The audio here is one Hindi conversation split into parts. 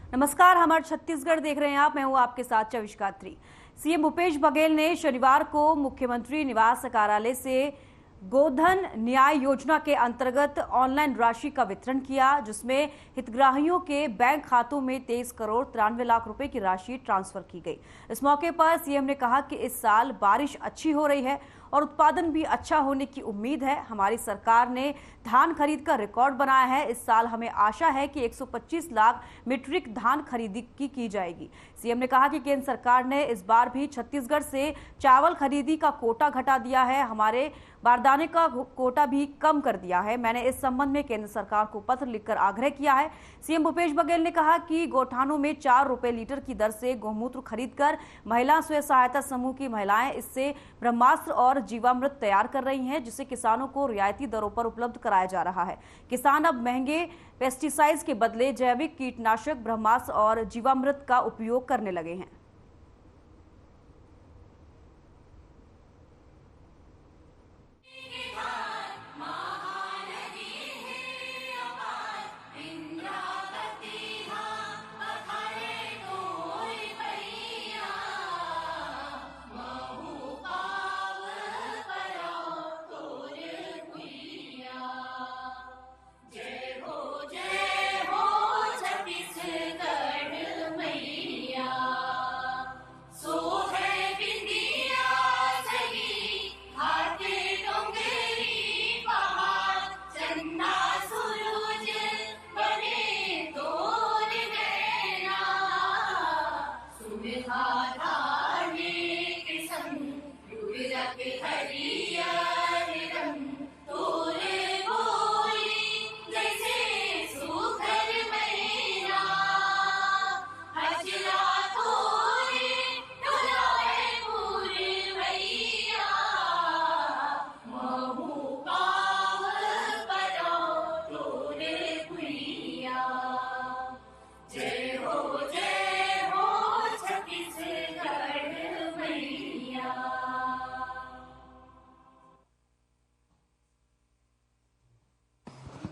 नमस्कार, हमारे छत्तीसगढ़ देख रहे हैं आप। मैं हूं आपके साथ चविष्का त्री। सीएम भूपेश बघेल ने शनिवार को मुख्यमंत्री निवास कार्यालय से गोधन न्याय योजना के अंतर्गत ऑनलाइन राशि का वितरण किया, जिसमें हितग्राहियों के बैंक खातों में 23 करोड़ 93 लाख रुपए की राशि ट्रांसफर की गई। इस मौके पर सीएम ने कहा कि इस साल बारिश अच्छी हो रही है और उत्पादन भी अच्छा होने की उम्मीद है। हमारी सरकार ने धान खरीद का रिकॉर्ड बनाया है। इस साल हमें आशा है कि 125 लाख मीट्रिक धान खरीदी की जाएगी। सीएम ने कहा कि केंद्र सरकार ने इस बार भी छत्तीसगढ़ से चावल खरीदी का कोटा घटा दिया है, हमारे बारदाने का कोटा भी कम कर दिया है। मैंने इस संबंध में केंद्र सरकार को पत्र लिखकर आग्रह किया है। सीएम भूपेश बघेल ने कहा कि गौठानों में 4 रुपए लीटर की दर से गौमूत्र खरीदकर महिला स्वयं सहायता समूह की महिलाएं इससे ब्रह्मास्त्र और जीवामृत तैयार कर रही हैं, जिसे किसानों को रियायती दरों पर उपलब्ध कराया जा रहा है। किसान अब महंगे पेस्टिसाइड्स के बदले जैविक कीटनाशक ब्रह्मास्त्र और जीवामृत का उपयोग करने लगे हैं।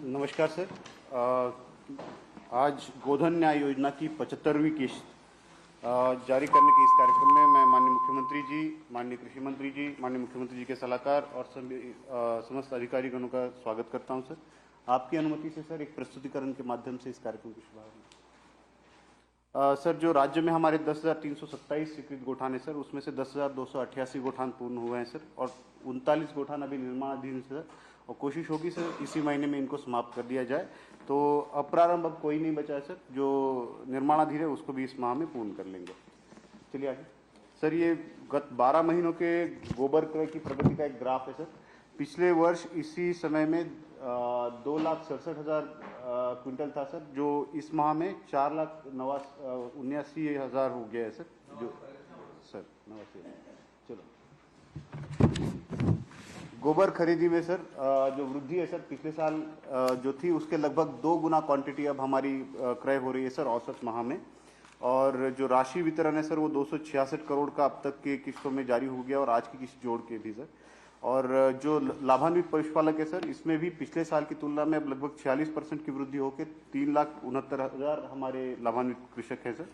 नमस्कार सर। आज गोधन न्याय योजना की 75वीं किस्त जारी करने के इस कार्यक्रम में मैं माननीय मुख्यमंत्री जी, माननीय कृषि मंत्री जी, माननीय मुख्यमंत्री जी के सलाहकार और समस्त अधिकारीगणों का स्वागत करता हूं सर। आपकी अनुमति से सर एक प्रस्तुतिकरण के माध्यम से इस कार्यक्रम की शुभारंभ। सर, जो राज्य में हमारे 10,327 स्वीकृत गोठान है सर, उसमें से 10,288 गोठान पूर्ण हुए हैं सर और 39 गोठान अभी निर्माणाधीन है सर, और कोशिश होगी सर इसी महीने में इनको समाप्त कर दिया जाए। तो अप्रारंभ अब कोई नहीं बचा है सर, जो निर्माणाधीन है उसको भी इस माह में पूर्ण कर लेंगे। चलिए आगे सर। ये गत 12 महीनों के गोबर क्रय की प्रगति का एक ग्राफ है सर। पिछले वर्ष इसी समय में 2,67,000 क्विंटल था सर, जो इस माह में 4,79,000 हो गया है सर। जो सर 89, चलो गोबर खरीदी में सर जो वृद्धि है सर, पिछले साल जो थी उसके लगभग 2 गुना क्वांटिटी अब हमारी क्रय हो रही है सर औसत माह में। और जो राशि वितरण है सर वो 266 करोड़ का अब तक के किस्तों में जारी हो गया और आज की किस्त जोड़ के भी सर। और जो लाभान्वित पशुपालक है सर, इसमें भी पिछले साल की तुलना में अब लगभग 46% की वृद्धि होकर 3,69,000 हमारे लाभान्वित कृषक हैं सर।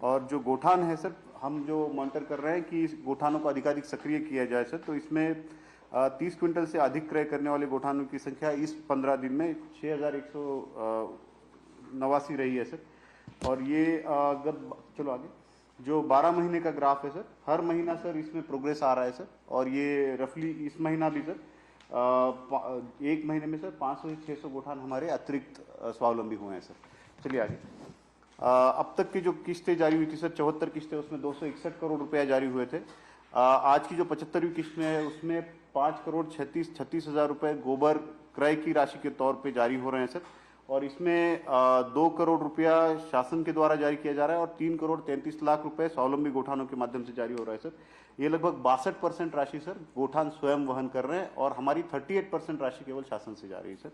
और जो गोठान है सर, हम जो मॉनिटर कर रहे हैं कि इस गोठानों को अधिकाधिक सक्रिय किया जाए सर, तो इसमें 30 क्विंटल से अधिक क्रय करने वाले गोठानों की संख्या इस 15 दिन में 6,189 रही है सर। और ये चलो आगे जो 12 महीने का ग्राफ है सर, हर महीना सर इसमें प्रोग्रेस आ रहा है सर। और ये रफली इस महीना भी सर एक महीने में सर 500 से 600 गोठान हमारे अतिरिक्त स्वावलंबी हुए हैं सर। चलिए आगे। अब तक की जो किस्तें जारी हुई थी सर, 74 किस्तें, उसमें 261 करोड़ रुपया जारी हुए थे। आज की जो 75वीं किस्त में है उसमें 5,36,36 हजार रुपये गोबर क्रय की राशि के तौर पे जारी हो रहे हैं सर। और इसमें 2 करोड़ रुपया शासन के द्वारा जारी किया जा रहा है और 3,33 लाख रुपए स्वावलंबी गोठानों के माध्यम से जारी हो रहा है सर। ये लगभग 62% राशि सर गोठान स्वयं वहन कर रहे हैं और हमारी 38% राशि केवल शासन से जा रही है सर।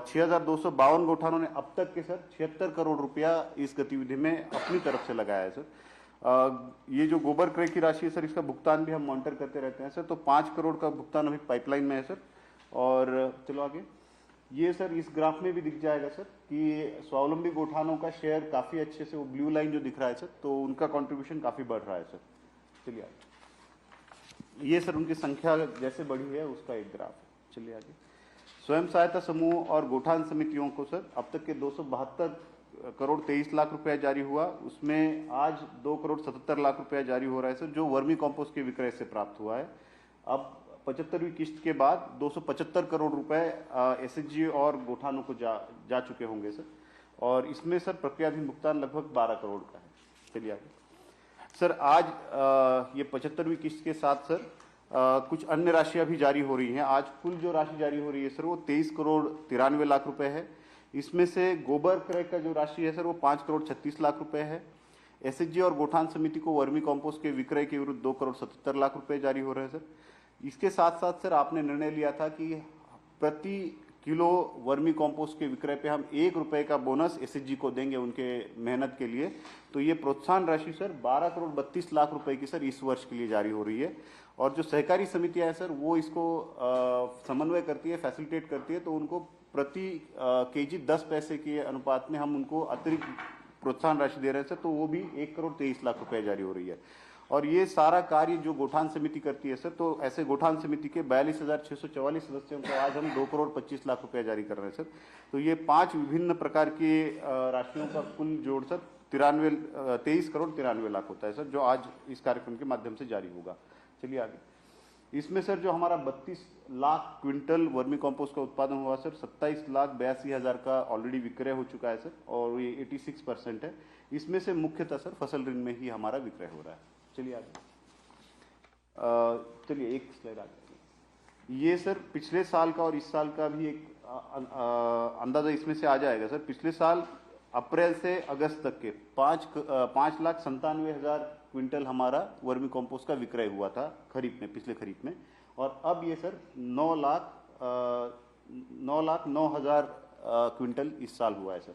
6,252 गोठानों ने अब तक के सर 76 करोड़ रुपया इस गतिविधि में अपनी तरफ से लगाया है सर। ये जो गोबर क्रय की राशि है सर, इसका भुगतान भी हम मॉनिटर करते रहते हैं सर। तो 5 करोड़ का भुगतान अभी पाइपलाइन में है सर। और चलो आगे। ये सर इस ग्राफ में भी दिख जाएगा सर कि स्वावलंबी गोठानों का शेयर काफी अच्छे से, वो ब्लू लाइन जो दिख रहा है सर, तो उनका कंट्रीब्यूशन काफी बढ़ रहा है सर। चलिए आगे, ये सर उनकी संख्या जैसे बढ़ी है उसका एक ग्राफ है। चलिए आगे, स्वयं सहायता समूह और गोठान समितियों को सर अब तक के 272 करोड़ 23 लाख रुपया जारी हुआ, उसमें आज 2 करोड़ 77 लाख रुपया जारी हो रहा है सर, जो वर्मी कॉम्पोस्ट के विक्रय से प्राप्त हुआ है। अब 75वीं किस्त के बाद 275 करोड़ रुपए एसएचजी और गोठानों को जा चुके होंगे सर, और इसमें सर प्रक्रियाधीन भुगतान लगभग 12 करोड़ का है। चलिए आगे सर, आज ये 75वीं किस्त के साथ सर कुछ अन्य राशियां भी जारी हो रही हैं। आज कुल जो राशि जारी हो रही है सर वो 23 करोड़ 93 लाख रुपए है। इसमें से गोबर क्रय का जो राशि है सर वो 5 करोड़ 36 लाख रुपए है। एसएचजी और गोठान समिति को वर्मी कॉम्पोस्ट के विक्रय के विरुद्ध 2 करोड़ 77 लाख रुपए जारी हो रहे हैं सर। इसके साथ साथ सर आपने निर्णय लिया था कि प्रति किलो वर्मी कॉम्पोस्ट के विक्रय पे हम 1 रुपए का बोनस एसएचजी को देंगे उनके मेहनत के लिए। तो ये प्रोत्साहन राशि सर 12 करोड़ 32 लाख रुपए की सर इस वर्ष के लिए जारी हो रही है। और जो सहकारी समितियां हैं सर वो इसको समन्वय करती है, फैसिलिटेट करती है, तो उनको प्रति केजी 10 पैसे के अनुपात में हम उनको अतिरिक्त प्रोत्साहन राशि दे रहे हैं सर, तो वो भी 1 करोड़ 23 लाख रुपए जारी हो रही है। और ये सारा कार्य जो गोठान समिति करती है सर, तो ऐसे गोठान समिति के 42,644 सदस्यों को आज हम 2 करोड़ 25 लाख रुपया जारी कर रहे हैं सर। तो ये 5 विभिन्न प्रकार की राशियों का कुल जोड़ सर 23 करोड़ 93 लाख होता है सर, जो आज इस कार्यक्रम के माध्यम से जारी होगा। चलिए आगे, इसमें सर जो हमारा 32 लाख क्विंटल वर्मी कॉम्पोस्ट का उत्पादन हुआ सर, 27,82,000 का ऑलरेडी विक्रय हो चुका है सर, और ये 86% है। इसमें से मुख्यतः सर फसल ऋण में ही हमारा विक्रय हो रहा है। चलिए आगे, चलिए एक स्लाइड आगे, ये सर पिछले साल का और इस साल का भी एक अंदाजा इसमें से आ जाएगा सर। पिछले साल अप्रैल से अगस्त तक के 5,97,000 क्विंटल हमारा वर्मी कॉम्पोस्ट का विक्रय हुआ था खरीफ में, पिछले खरीफ में, और अब ये सर 9,09,000 क्विंटल इस साल हुआ है सर।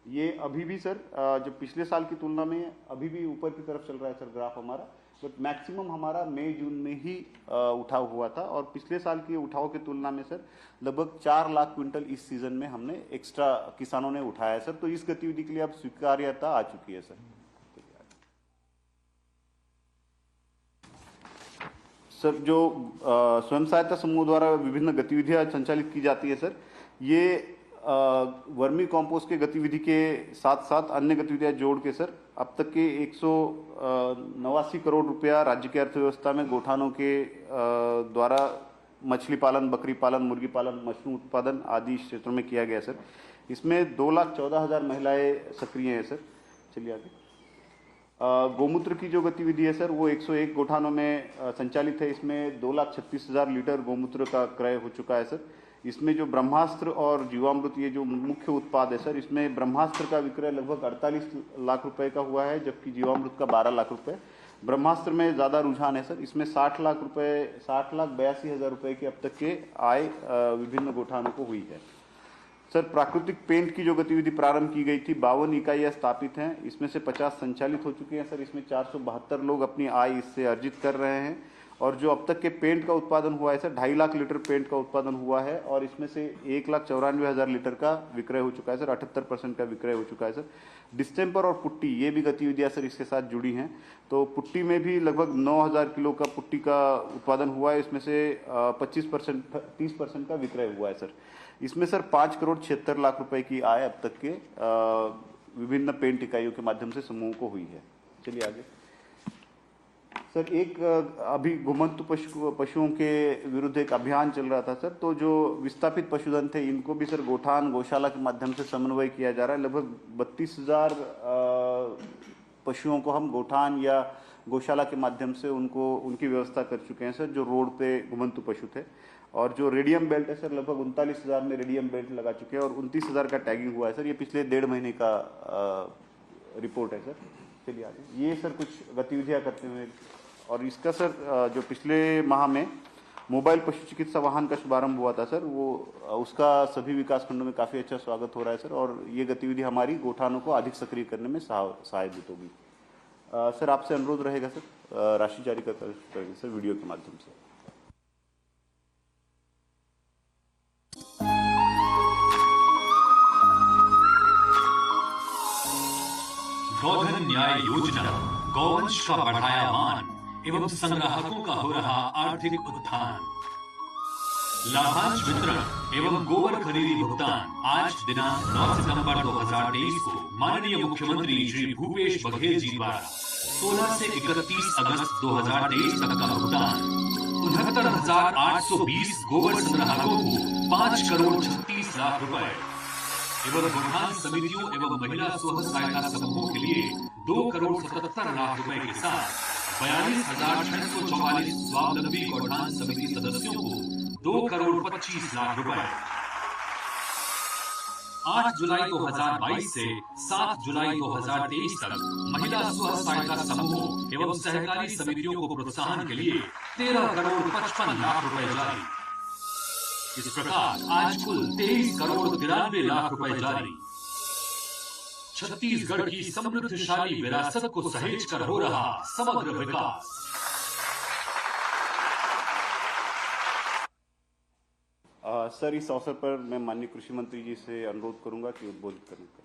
ये अभी भी सर जो पिछले साल की तुलना में अभी भी ऊपर की तरफ चल रहा है सर ग्राफ हमारा, बट मैक्सिमम हमारा मई जून में ही उठाव हुआ था, और पिछले साल के उठाव की तुलना में सर लगभग 4 लाख क्विंटल इस सीजन में हमने एक्स्ट्रा किसानों ने उठाया है सर। तो इस गतिविधि के लिए अब स्वीकार्यता आ चुकी है सर। सर जो स्वयं सहायता समूह द्वारा विभिन्न गतिविधियां संचालित की जाती है सर, ये वर्मी कॉम्पोस्ट के गतिविधि के साथ साथ अन्य गतिविधियां जोड़ के सर अब तक के 189 करोड़ रुपया राज्य की अर्थव्यवस्था में गोठानों के द्वारा मछली पालन, बकरी पालन, मुर्गी पालन, मशरूम उत्पादन आदि क्षेत्रों में किया गया सर। इसमें 2,14,000 महिलाएं सक्रिय हैं सर। चलिए आगे, गोमूत्र की जो गतिविधि है सर वो 101 गोठानों में संचालित है। इसमें 2,36,000 लीटर गोमूत्र का क्रय हो चुका है सर। इसमें जो ब्रह्मास्त्र और जीवामृत ये जो मुख्य उत्पाद है सर, इसमें ब्रह्मास्त्र का विक्रय लगभग 48 लाख रुपए का हुआ है, जबकि जीवामृत का 12 लाख रुपए। ब्रह्मास्त्र में ज़्यादा रुझान है सर, इसमें 60,82,000 रुपए की अब तक के आय विभिन्न गोठानों को हुई है सर। प्राकृतिक पेंट की जो गतिविधि प्रारंभ की गई थी, 52 इकाइयाँ स्थापित हैं, इसमें से 50 संचालित हो चुकी हैं सर। इसमें 472 लोग अपनी आय इससे अर्जित कर रहे हैं, और जो अब तक के पेंट का उत्पादन हुआ है सर 2.5 लाख लीटर पेंट का उत्पादन हुआ है, और इसमें से 1,94,000 लीटर का विक्रय हो चुका है सर। 78% का विक्रय हो चुका है सर। डिस्टेम्पर और पुट्टी ये भी गतिविधियां सर इसके साथ जुड़ी हैं। तो पुट्टी में भी लगभग 9,000 किलो का पुट्टी का उत्पादन हुआ है, इसमें से 30% का विक्रय हुआ है सर। इसमें सर 5 करोड़ 76 लाख रुपए की आय अब तक के विभिन्न पेंट इकाइयों के माध्यम से समूह को हुई है। चलिए आगे सर, एक अभी घुमंतु पशुओं के विरुद्ध एक अभियान चल रहा था सर। तो जो विस्थापित पशुधन थे इनको भी सर गोठान गौशाला के माध्यम से समन्वय किया जा रहा है। लगभग 32,000 पशुओं को हम गोठान या गौशाला के माध्यम से उनको उनकी व्यवस्था कर चुके हैं सर, जो रोड पे घुमंतु पशु थे। और जो रेडियम बेल्ट है सर लगभग 39,000 में रेडियम बेल्ट लगा चुके हैं, और 29,000 का टैगिंग हुआ है सर। ये पिछले 1.5 महीने का रिपोर्ट है सर। चलिए आगे, ये सर कुछ गतिविधियां करते हुए, और इसका सर जो पिछले माह में मोबाइल पशु चिकित्सा वाहन का शुभारंभ हुआ था सर, वो उसका सभी विकास खंडों में काफ़ी अच्छा स्वागत हो रहा है सर। और ये गतिविधि हमारी गोठानों को अधिक सक्रिय करने में सहायक होगी। सर आपसे अनुरोध रहेगा सर राशि जारी करेंगे सर वीडियो के माध्यम से। गोधन न्याय योजना गौवंश का बढ़ाया मान एवं संग्राहकों का हो रहा आर्थिक उत्थान। लाभांश वितरण एवं गोबर खरीदी भुगतान आज दिनांक 9 सितंबर 2023 को माननीय मुख्यमंत्री श्री भूपेश बघेल जी द्वारा 16 से 31 अगस्त 2023 तक का भुगतान 69,820 गोबर संग्राहकों को 5 करोड़ 36 लाख रुपए एवं गोधान समितियों एवं महिला स्व सहायता समूहों के लिए 2 करोड़ 77 लाख रुपए के साथ 42,644 स्वावलंबी गोधान समिति सदस्यों को 2 करोड़ 25 लाख रुपए। 8 जुलाई 2022 से 7 जुलाई 2023 तक महिला स्व सहायता समूहों एवं सहकारी समितियों को प्रोत्साहन के लिए 13 करोड़ 55 लाख रुपए जारी। इस प्रकार आज कुल 23 करोड़ 93 लाख रुपए जारी। छत्तीसगढ़ की समृद्धशाली विरासत को सहेजकर हो रहा समग्र विकास। सर, इस अवसर पर मैं माननीय कृषि मंत्री जी से अनुरोध करूंगा कि उद्बोधित करने का।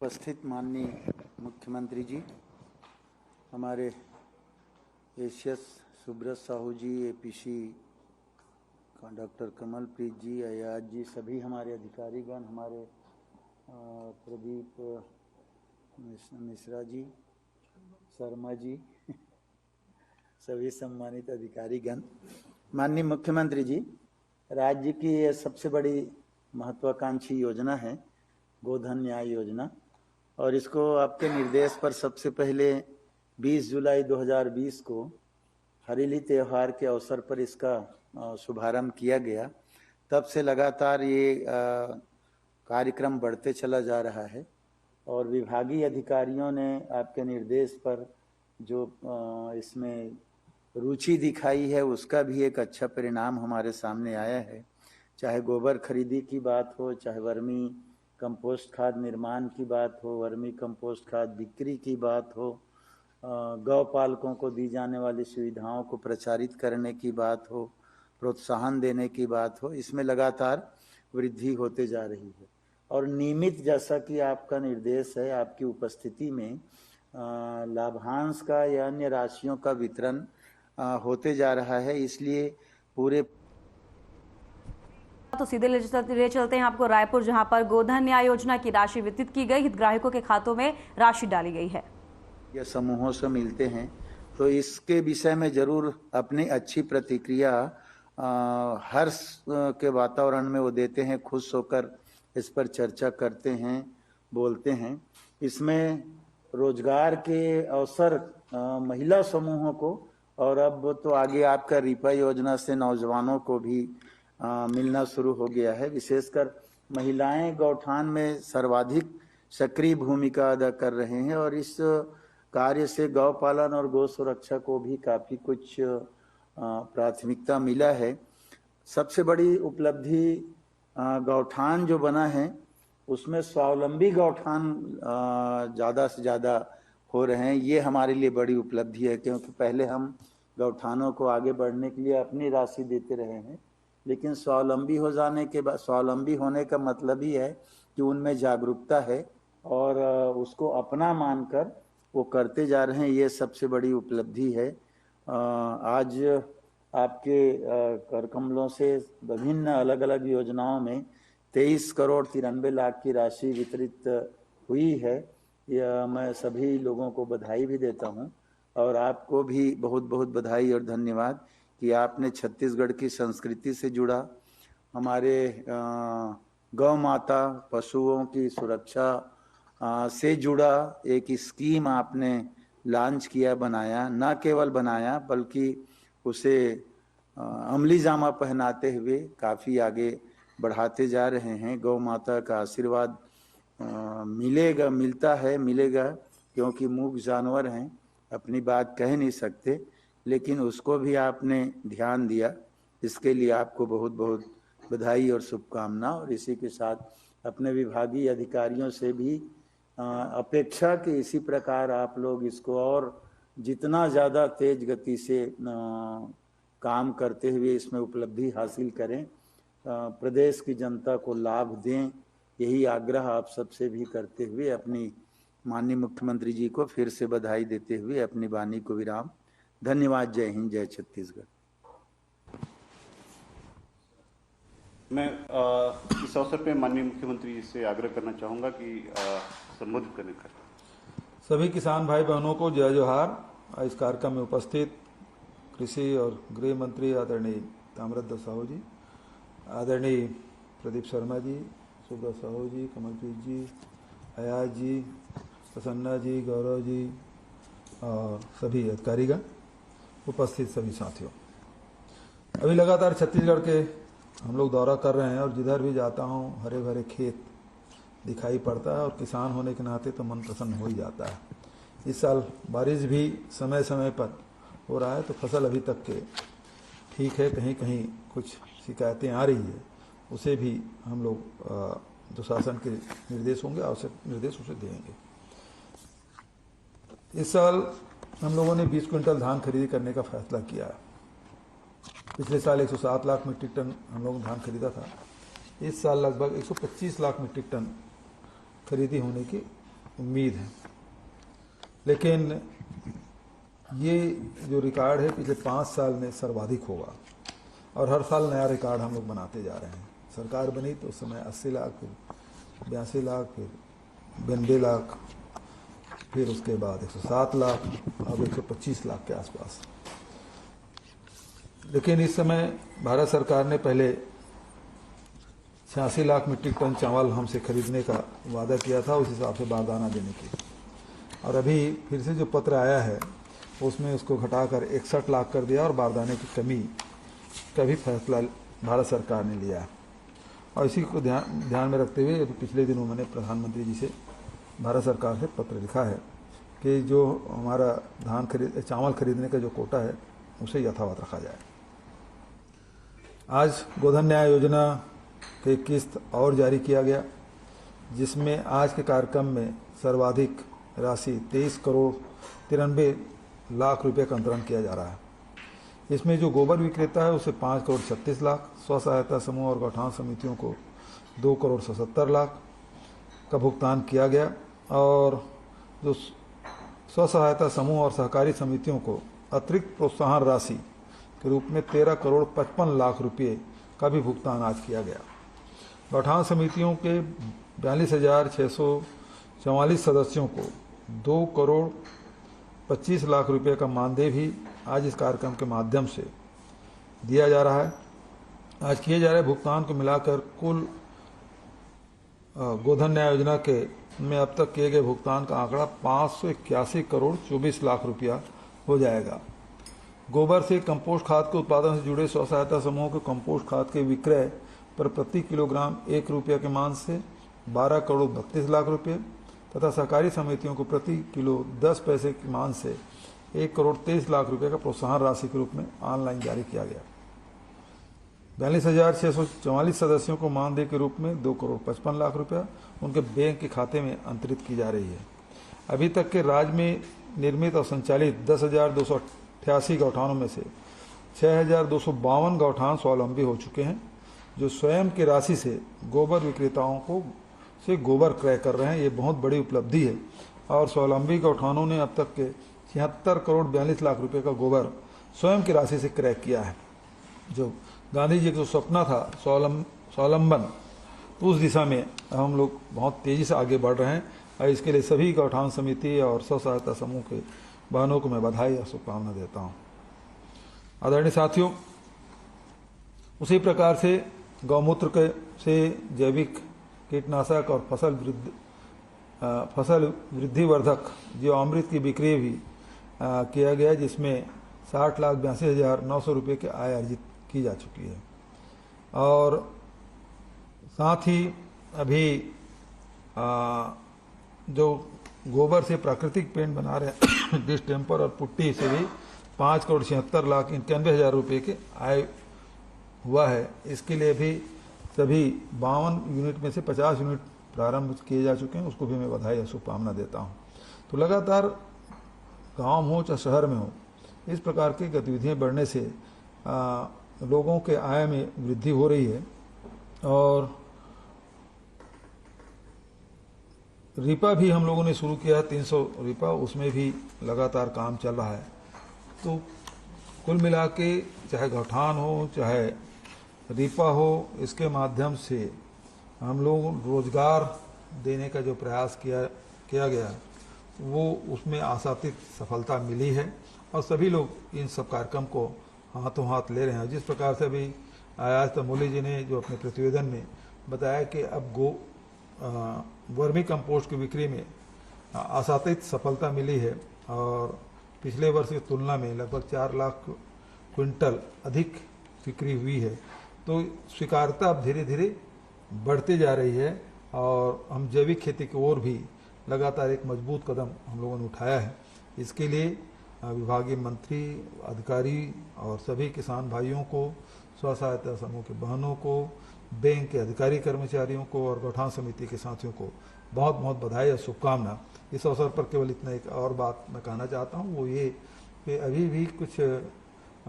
उपस्थित माननीय मुख्यमंत्री जी, हमारे एशियस सुब्रत साहू जी, एपीसी डॉक्टर कमलप्रीत जी, अयाज जी, सभी हमारे अधिकारीगण, हमारे प्रदीप मिश्रा जी, शर्मा जी, सभी सम्मानित अधिकारीगण, माननीय मुख्यमंत्री जी, राज्य की ये सबसे बड़ी महत्वाकांक्षी योजना है गोधन न्याय योजना, और इसको आपके निर्देश पर सबसे पहले 20 जुलाई 2020 को हरेली त्यौहार के अवसर पर इसका शुभारंभ किया गया। तब से लगातार ये कार्यक्रम बढ़ते चला जा रहा है और विभागीय अधिकारियों ने आपके निर्देश पर जो इसमें रुचि दिखाई है उसका भी एक अच्छा परिणाम हमारे सामने आया है। चाहे गोबर खरीदी की बात हो, चाहे वर्मी कंपोस्ट खाद निर्माण की बात हो, वर्मी कंपोस्ट खाद बिक्री की बात हो, गौ पालकों को दी जाने वाली सुविधाओं को प्रचारित करने की बात हो, प्रोत्साहन देने की बात हो, इसमें लगातार वृद्धि होते जा रही है। और नियमित, जैसा कि आपका निर्देश है, आपकी उपस्थिति में लाभांश का या अन्य राशियों का वितरण होते जा रहा है। इसलिए पूरे तो सीधे ले चलते हैं आपको रायपुर, जहां पर गोधन न्याय योजना की राशि वितरित की गई, हितग्राहियों के खातों में राशि डाली गई है। ये समूहों से मिलते हैं तो इसके विषय में जरूर अपनी अच्छी प्रतिक्रिया हर्ष के वातावरण में वो देते हैं, खुश होकर इस पर चर्चा करते हैं, बोलते हैं। इसमें रोजगार के अवसर महिला समूहों को, और अब तो आगे आपका रिपा योजना से नौजवानों को भी मिलना शुरू हो गया है। विशेषकर महिलाएं गौठान में सर्वाधिक सक्रिय भूमिका अदा कर रहे हैं और इस कार्य से गौ पालन और गौ सुरक्षा को भी काफी कुछ प्राथमिकता मिला है। सबसे बड़ी उपलब्धि गौठान जो बना है उसमें स्वावलंबी गौठान ज़्यादा से ज़्यादा हो रहे हैं। ये हमारे लिए बड़ी उपलब्धि है, क्योंकि पहले हम गौठानों को आगे बढ़ने के लिए अपनी राशि देते रहे हैं, लेकिन स्वावलंबी हो जाने के बाद, स्वावलंबी होने का मतलब ही है कि उनमें जागरूकता है और उसको अपना मानकर वो करते जा रहे हैं। ये सबसे बड़ी उपलब्धि है। आज आपके करकमलों से विभिन्न अलग अलग योजनाओं में 23 करोड़ 93 लाख की राशि वितरित हुई है। यह मैं सभी लोगों को बधाई भी देता हूं और आपको भी बहुत बहुत बधाई और धन्यवाद कि आपने छत्तीसगढ़ की संस्कृति से जुड़ा, हमारे गौ माता पशुओं की सुरक्षा से जुड़ा एक स्कीम आपने लॉन्च किया, बनाया, न केवल बनाया बल्कि उसे अमली जामा पहनाते हुए काफ़ी आगे बढ़ाते जा रहे हैं। गौ माता का आशीर्वाद मिलेगा, मिलता है, मिलेगा, क्योंकि मूक जानवर हैं, अपनी बात कह नहीं सकते, लेकिन उसको भी आपने ध्यान दिया। इसके लिए आपको बहुत बहुत बधाई और शुभकामना। और इसी के साथ अपने विभागीय अधिकारियों से भी अपेक्षा कि इसी प्रकार आप लोग इसको और जितना ज़्यादा तेज गति से काम करते हुए इसमें उपलब्धि हासिल करें। प्रदेश की जनता को लाभ दें, यही आग्रह आप सबसे भी करते हुए अपनी माननीय मुख्यमंत्री जी को फिर से बधाई देते हुए अपनी वाणी को विराम। धन्यवाद। जय हिंद, जय छत्तीसगढ़। मैं इस अवसर पे माननीय मुख्यमंत्री जी से आग्रह करना चाहूँगा कि संबोधित करने का। सभी किसान भाई बहनों को जय जोहार। इस कार्यक्रम में उपस्थित कृषि और गृह मंत्री आदरणीय ताम्रध्वज साहू जी, आदरणीय प्रदीप शर्मा जी, सुब्रत साहू जी, कमलप्रीत जी, अयाज जी, प्रसन्ना जी, गौरव जी और सभी अधिकारीगण, उपस्थित सभी साथियों। अभी लगातार छत्तीसगढ़ के हम लोग दौरा कर रहे हैं और जिधर भी जाता हूँ हरे भरे खेत दिखाई पड़ता है और किसान होने के नाते तो मन प्रसन्न हो ही जाता है। इस साल बारिश भी समय समय पर हो रहा है तो फसल अभी तक के ठीक है, कहीं कहीं कुछ शिकायतें आ रही है, उसे भी हम लोग जो शासन के निर्देश होंगे आवश्यक निर्देश उसे देंगे। इस साल हम लोगों ने 20 क्विंटल धान खरीदी करने का फैसला किया है। पिछले साल 107 लाख मीट्रिक टन हम लोग धान खरीदा था। इस साल लगभग 125 लाख मीट्रिक टन खरीदी होने की उम्मीद है। लेकिन ये जो रिकॉर्ड है पिछले 5 साल में सर्वाधिक होगा और हर साल नया रिकॉर्ड हम लोग बनाते जा रहे हैं। सरकार बनी तो उस समय 80 लाख, फिर 82 लाख, फिर 92 लाख, फिर उसके बाद 107 लाख, अब 125 लाख के आसपास। लेकिन इस समय भारत सरकार ने पहले 86 लाख मीट्रिक टन चावल हमसे खरीदने का वादा किया था, उस हिसाब से बारदाना देने की, और अभी फिर से जो पत्र आया है उसमें उसको घटाकर 61 लाख कर दिया और बारदाने की कमी का भी फैसला भारत सरकार ने लिया है। और इसी को ध्यान में रखते हुए पिछले दिनों मैंने प्रधानमंत्री जी से भारत सरकार से पत्र लिखा है कि जो हमारा चावल खरीदने का जो कोटा है उसे यथावत रखा जाए। आज गोधन न्याय योजना की किस्त और जारी किया गया, जिसमें आज के कार्यक्रम में सर्वाधिक राशि 23 करोड़ 93 लाख रुपए का अंतरण किया जा रहा है। इसमें जो गोबर विक्रेता है उसे 5 करोड़ 36 लाख, स्व सहायता समूह और गौठान समितियों को 2 करोड़ 77 लाख का भुगतान किया गया और जो स्व सहायता समूह और सहकारी समितियों को अतिरिक्त प्रोत्साहन राशि के रूप में 13 करोड़ 55 लाख रुपये का भी भुगतान आज किया गया। गौठान समितियों के 42,644 सदस्यों को 2 करोड़ 25 लाख रुपये का मानदेय भी आज इस कार्यक्रम के माध्यम से दिया जा रहा है। आज किए जा रहे भुगतान को मिलाकर कुल गोधन न्याय योजना के में अब तक किए गए भुगतान का आंकड़ा 581 करोड़ 24 लाख रुपया हो जाएगा। गोबर से कंपोस्ट खाद के उत्पादन से जुड़े स्व सहायता समूहों के कंपोस्ट खाद के विक्रय पर प्रति किलोग्राम 1 रुपये के मान से 12 करोड़ 32 लाख रुपये तथा सहकारी समितियों को प्रति किलो 10 पैसे के मान से 1 करोड़ 23 लाख रुपये का प्रोत्साहन राशि के रूप में ऑनलाइन जारी किया गया। 42,644 सदस्यों को मानदेय के रूप में 2 करोड़ 55 लाख रुपया उनके बैंक के खाते में अंतरित की जा रही है। अभी तक के राज्य में निर्मित और संचालित 10,288 गौठानों में से 6,252 गौठान स्वावलंबी हो चुके हैं, जो स्वयं की राशि से गोबर विक्रेताओं को से गोबर क्रय कर रहे हैं। ये बहुत बड़ी उपलब्धि है और स्वावलंबी गौठानों ने अब तक के 76 करोड़ 42 लाख रुपए का गोबर स्वयं की राशि से क्रय किया है। जो गांधी जी का जो सपना था स्वावलंबन, उस दिशा में हम लोग बहुत तेजी से आगे बढ़ रहे हैं और इसके लिए सभी गौठान समिति और स्व सहायता समूह के बहनों को मैं बधाई और शुभकामना देता हूँ। आदरणीय साथियों, उसी प्रकार से गौमूत्र के से जैविक कीटनाशक और फसल वृद्धिवर्धक जीवामृत की बिक्री भी किया गया, जिसमें 60,82,900 रुपये की आय अर्जित की जा चुकी है। और साथ ही अभी जो गोबर से प्राकृतिक पेंट बना रहे हैं डिस्टेम्पर और पुट्टी से भी 5 करोड़ 76,91,000 रुपये की आय हुआ है। इसके लिए भी सभी 52 यूनिट में से 50 यूनिट प्रारंभ किए जा चुके हैं, उसको भी मैं बधाई और शुभकामना देता हूं। तो लगातार गांव हो चाहे शहर में हो, इस प्रकार की गतिविधियां बढ़ने से लोगों के आय में वृद्धि हो रही है और रिपा भी हम लोगों ने शुरू किया 300 रिपा, उसमें भी लगातार काम चल रहा है। तो कुल मिला के चाहे गौठान हो चाहे रिपा हो, इसके माध्यम से हम लोग रोजगार देने का जो प्रयास किया गया वो उसमें आशातीत सफलता मिली है और सभी लोग इन सब कार्यक्रम को हाथों हाथ ले रहे हैं। जिस प्रकार से अभी आयाज तमोली जी ने जो अपने प्रतिवेदन में बताया कि अब वर्मी कंपोस्ट की बिक्री में आशातीत सफलता मिली है और पिछले वर्ष की तुलना में लगभग 4 लाख क्विंटल अधिक बिक्री हुई है। तो स्वीकार्यता अब धीरे धीरे बढ़ती जा रही है और हम जैविक खेती की ओर भी लगातार एक मजबूत कदम हम लोगों ने उठाया है। इसके लिए विभागीय मंत्री, अधिकारी और सभी किसान भाइयों को, स्व सहायता समूह के बहनों को, बैंक के अधिकारी कर्मचारियों को और गौठान समिति के साथियों को बहुत बहुत बधाई और शुभकामना। इस अवसर पर केवल इतना एक और बात मैं कहना चाहता हूँ, वो ये कि अभी भी कुछ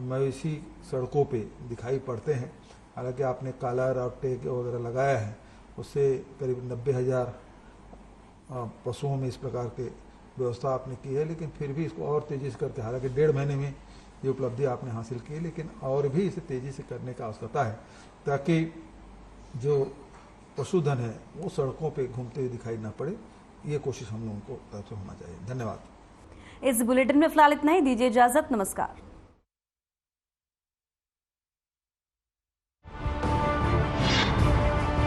मवेशी सड़कों पे दिखाई पड़ते हैं। हालांकि आपने कॉलर और टैग वगैरह लगाया है, उससे करीब 90,000 पशुओं में इस प्रकार के व्यवस्था आपने की है, लेकिन फिर भी इसको और तेज़ी से करके, हालांकि 1.5 महीने में ये उपलब्धि आपने हासिल की है, लेकिन और भी इसे तेज़ी से करने का आवश्यकता है ताकि जो पशुधन है वो सड़कों पे घूमते हुए दिखाई ना पड़े। ये कोशिश हम लोगों को तरफ से होना चाहिए। धन्यवाद। इस बुलेटिन में फिलहाल इतना ही। दीजिए इजाजत। नमस्कार।